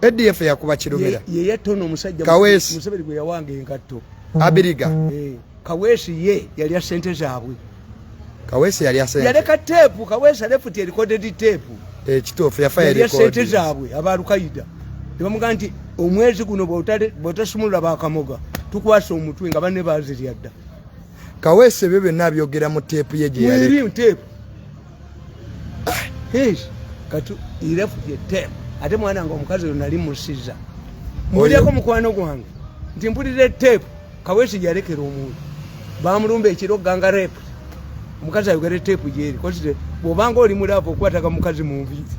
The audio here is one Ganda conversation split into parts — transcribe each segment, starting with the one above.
ADF yakuba kirumira ye tono musajja Kaweesi Museveni gwe yawange engatto Abiriga Kaweesi ye yali ya sente zaabwe Kaweesi yali ya sente yaleka tape Kaweesi left ya recorded tape kituufu yafa yali ya sente zaabwe abalukaida bamuga nti omwezi guno bwotasumulula bakamoga tukwasa omutwe nga banne bazirya dda Kaweesi byo byonna byogera mu tape ye gye yali tape katu irefu ye tape ate mwana nga omukazi nali musiza mulyako mukwano gwange nti mpulire tape Kaweesi yalekera omuntu bamulumba ekiro ganga repu omukazi ayogere tape gyeri kosite bw'obanga oli mulavu okwataga mukazi mu nviiri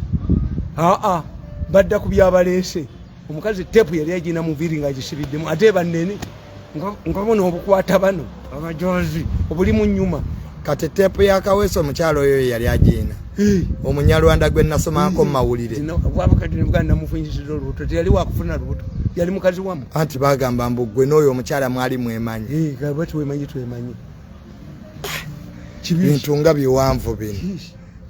badda ku byabaleese omukazi tape yali agina mu nviiri ng'agisibiddemu ate bannene nkabona obukwata bano abajozi obuli mu nnyuma kati tape ya Kaweesi omukyalo oyo yali agiina omunyarwanda gwe nasomako mu mawulire wabakati nebuganda namufunyisiza olubuto teyali wakufuna lubuto yali mukazi wamu anti bagamba mbu gwe n'oyo omukyala mwali mwemanyi twemanyi bintu nga biwanvu bino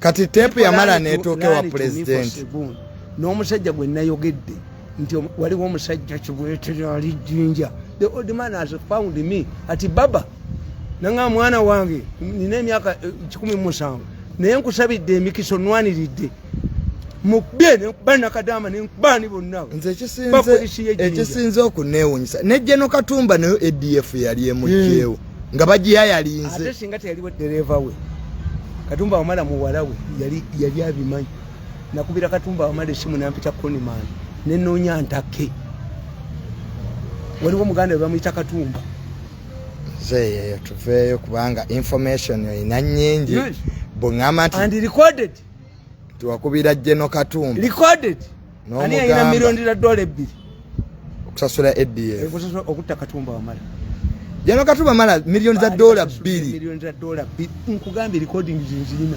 kati tape yamala neetuuka ewa pulezidenti n'omusajja gwe nayogedde nti waliwo omusajja kibwetera ali jjinja the old man has found me ati baba nanga mwana wange nina emyaka 17 naye nkusabidde emikiso nwaniridde mubye nekubana kadama nekubani bonna nze ekisinze okuneewunyisa ne General Katumba nayo ADF yali emujjeewo nga bagiyayalinze ate singa teyaliwo dereva we Katumba wamala muwala we yali abimanyi nakubira Katumba wamala esimu nampita Koniman nenoonya ntake waliwo muganda we bamuyita Katumba zeeyo tuveeyo kubanga information yoyina nnyingi bw'ŋŋamba nti and recorded tuwakubira General Katumba recorded ani ayina $2 million okusasula ADF okutta Katumba wamala General Katumba mala $2 million nkugambye recording zinzirina